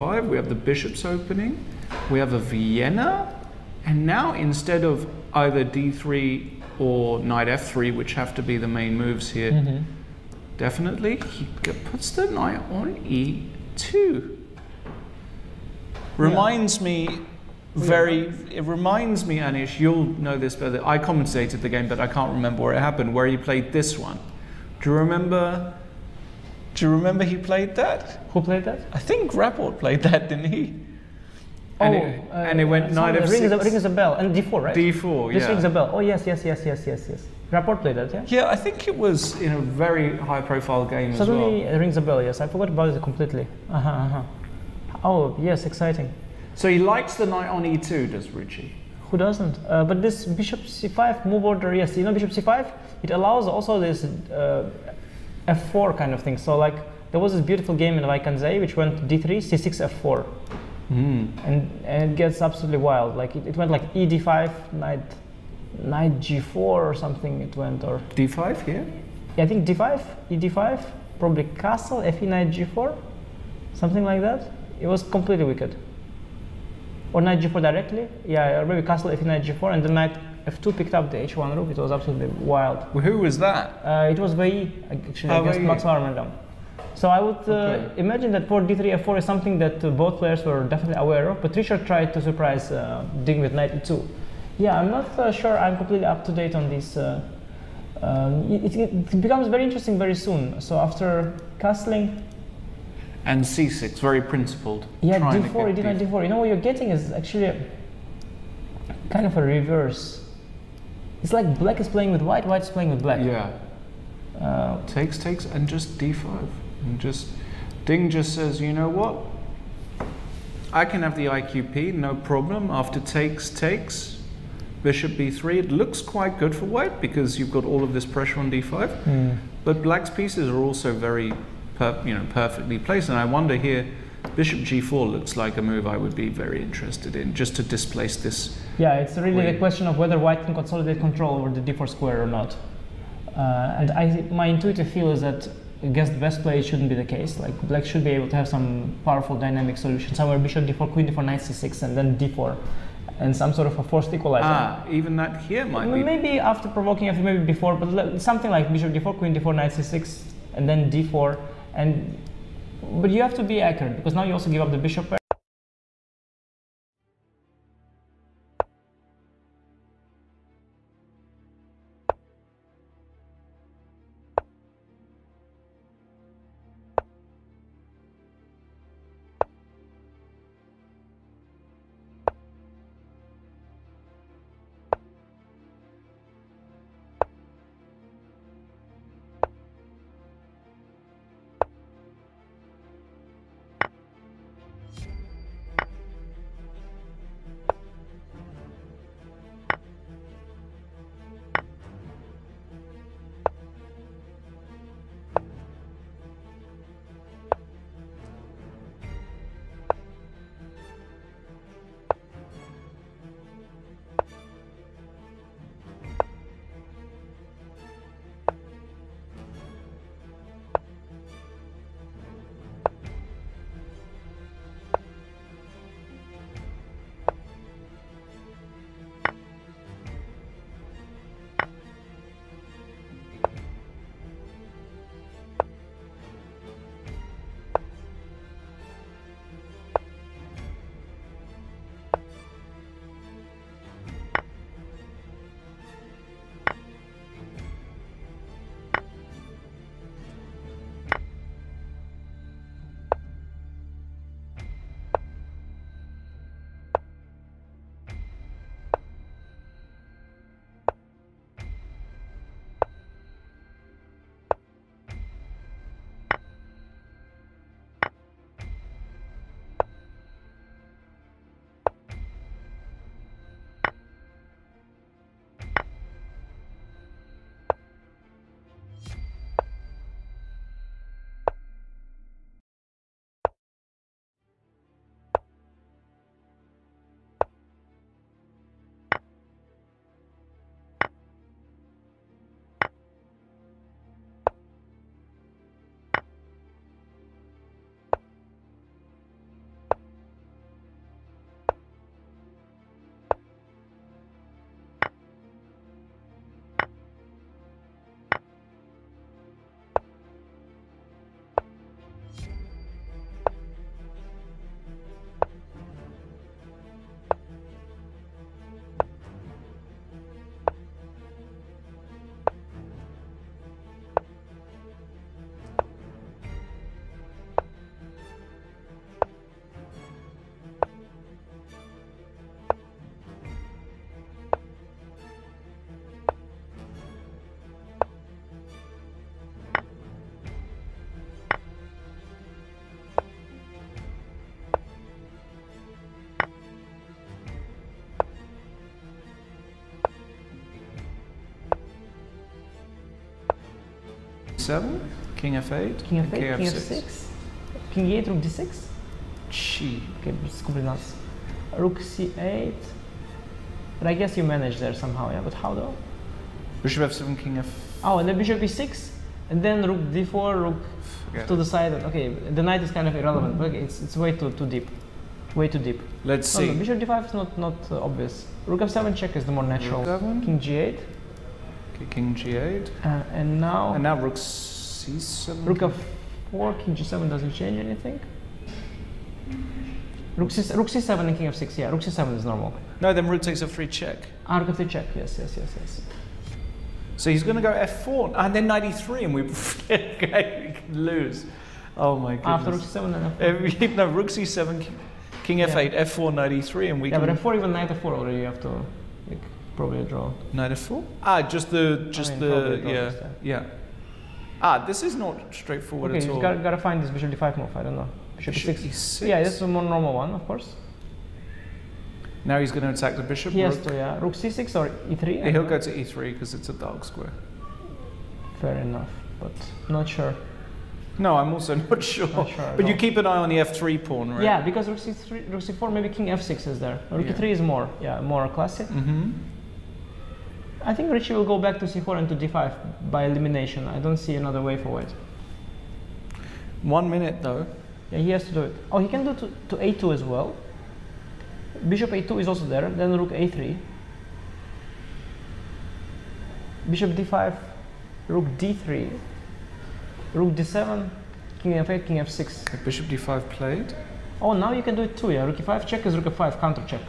we have the bishops opening, we have a Vienna, and now instead of either d3 or knight f3, which have to be the main moves here, definitely, he puts the knight on e2. Reminds me it reminds me, Anish, you'll know this better. I commentated the game, but I can't remember where it happened, where he played this one. Do you remember he played that? Who played that? I think Rapport played that, didn't he? And it went knight f6. Rings a bell. And d4, right? d4, This yeah. rings a bell. Oh, yes. Rapport played that, yeah? Yeah, I think it was in a very high-profile game as well. Suddenly it rings a bell, yes. I forgot about it completely. Oh, yes, exciting. So he likes the knight on e2, does Richie? Who doesn't? But this bishop c5 move order, yes, you know bishop c5, it allows also this f4 kind of thing. So like there was this beautiful game in Vaikanzai which went d3, c6, f4. And it gets absolutely wild. Like it went like e d5, knight g4 or something it went, or d5 here? Yeah, I think d5, e d5, probably castle, fe knight g4, something like that. It was completely wicked. Or knight g4 directly, yeah, or maybe castle fe knight g4, and the knight f2 picked up the h1 rook. It was absolutely wild. Well, who was that? It was Vai, actually, against Max Armendam. So I would imagine that for d3 f4 is something that both players were definitely aware of, but Richard tried to surprise Ding with knight e2. Yeah, I'm not sure I'm completely up to date on this. It becomes very interesting very soon. So after castling, and c6, very principled. Yeah, d4, d9, d4. You know what you're getting is actually kind of a reverse. It's like black is playing with white, white is playing with black. Yeah. Takes, and just d5. And just, Ding just says, you know what? I can have the IQP, no problem. After takes, bishop b3. It looks quite good for white because you've got all of this pressure on d5. But black's pieces are also very perfectly placed, and I wonder here, bishop g4 looks like a move I would be very interested in, just to displace this. Yeah, it's really the question of whether white can consolidate control over the d4 square or not. And my intuitive feel is that against the best play it shouldn't be the case. Like black should be able to have some powerful dynamic solution, somewhere bishop d4, queen d4, knight c6, and then d4, and some sort of a forced equalizer. Even that here might be. Maybe after provoking, maybe before, but something like bishop d4, queen d4, knight c6, and then d4. But you have to be accurate, because now you also give up the bishop pair. c7, king f8, King f8, king king f6. f6, king e8, rook d6. Gee. Okay, it's completely nuts. Rook c8. But I guess you manage there somehow, yeah. But how though? Bishop f7, king f. Oh, and then bishop e6, and then rook d4, rook to the side. Okay, the knight is kind of irrelevant. But okay, it's way too deep, way too deep. Let's see. No, bishop d5 is not obvious. Rook f7 check is the more natural. Rook 7. King g8. Okay, king g8. And now rook c7. rook f4, king g7 doesn't change anything. Rook c7 and king f6. Yeah, rook c7 is normal. No, then rook takes f3 check. Ah, rook f3 check. Yes. So he's going to go f4 and then knight e3, and we can lose. Oh my goodness. After rook c7 and f4. No, rook c7, king f8, f4, knight e3, and we can. Yeah, but f4, even knight f4 already you have to like, probably draw. Knight f4? Ah, yeah. Ah, this is not straightforward at all. Okay, you gotta find this bishop d5 move. I don't know. Bishop e6. Yeah, this is a more normal one, of course. Now he's going to attack the bishop. He has to, yeah. Rook c6 or e3? Yeah, he'll go to e3 because it's a dark square. Fair enough, but not sure. No, I'm also not sure. But you keep an eye on the f3 pawn, right? Yeah, because rook c3, rook c4, maybe king f6 is there. Rook e3 is more classic. I think Richie will go back to c4 and to d5 by elimination. I don't see another way for white. 1 minute though. Yeah, he has to do it. Oh, he can do to a2 as well. Bishop a2 is also there. Then rook a3. Bishop d5, rook d3, rook d7, king f8, king f6. Okay, bishop d5 played. Oh, now you can do it too, yeah. Rook e5 check is rook f5, counter check.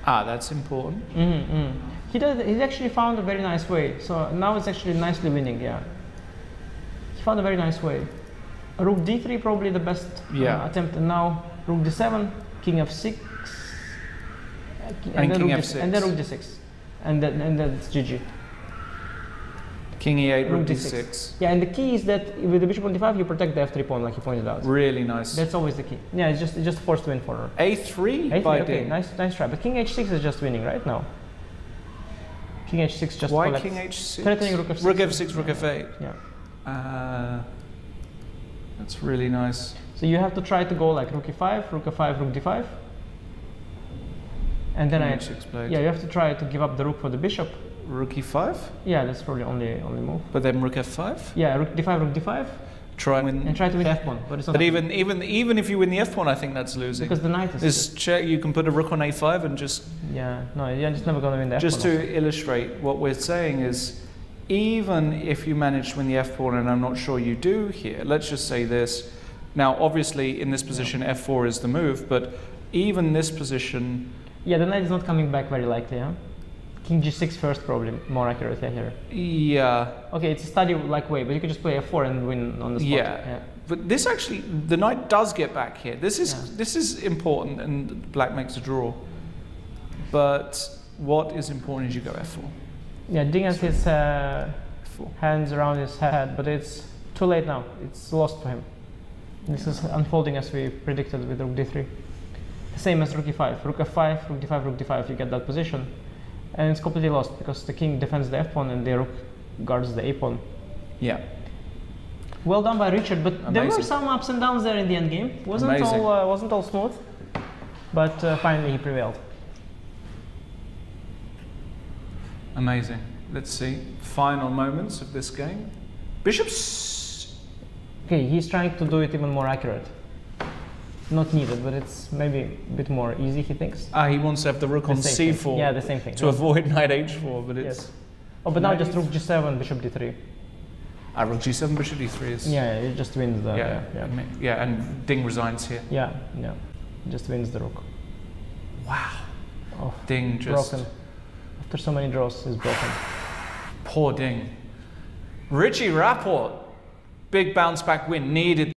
Ah, that's important. He actually found a very nice way. So now it's actually nicely winning, yeah. He found a very nice way. Rook d3 probably the best attempt, and now rook d7, king f6, and king f6, and then rook d6, and then it's GG. King e8, rook d6. Yeah, and the key is that with the bishop on d5, you protect the f3 pawn, like you pointed out. Really nice. That's always the key. Yeah, it's just forced to win for her. a3 by okay, Ding. nice try. But king h6 is just winning right now. King h6 just Why collects. king h6? Threatening rook f6. Rook f6, rook f8. Yeah. That's really nice. So you have to try to go like rook e5, rook f5, rook d5. And then you have to try to give up the rook for the bishop. Rook e5? Yeah, that's probably only move. But then rook f5? Yeah, rook d5. Try to win the f pawn, but it's not. But even if you win the f pawn, I think that's losing. Because the knight is. This check, you can put a rook on a5 and just. Yeah, no, you're just never gonna win the f pawn. Just to illustrate, what we're saying is, even if you manage to win the f pawn, and I'm not sure you do here. Let's just say this. Now, obviously, in this position, f4 is the move, but even this position. Yeah, the knight is not coming back very likely, huh? King g6 first, probably more accurate here. Yeah. Okay, it's a study-like way, but you can just play f4 and win on the spot. Yeah. But this actually, the knight does get back here. This is important, and black makes a draw. But what is important is you go f4. Yeah, Ding has his hands around his head, but it's too late now. It's lost for him. This is unfolding as we predicted with rook d3. Same as rook e5. Rook f5, rook d5, rook d5, you get that position. And it's completely lost because the king defends the f-pawn and the rook guards the a-pawn. Yeah. Well done by Richard, but there were some ups and downs there in the end game. Wasn't all smooth, but finally he prevailed. Amazing. Let's see. Final moments of this game. Bishop's. Okay, he's trying to do it even more accurate. Not needed, but it's maybe a bit more easy, he thinks. He wants to have the rook on c4. Yeah, the same thing. To avoid knight h4, but it's. Yes. Oh, but now just rook g7, bishop d3. Rook g7, bishop d3 is. Yeah, it just wins the. Yeah, and Ding resigns here. Yeah, just wins the rook. Wow. Oh, Ding just. Broken. After so many draws, he's broken. Poor Ding. Richie Rapport. Big bounce back win. Needed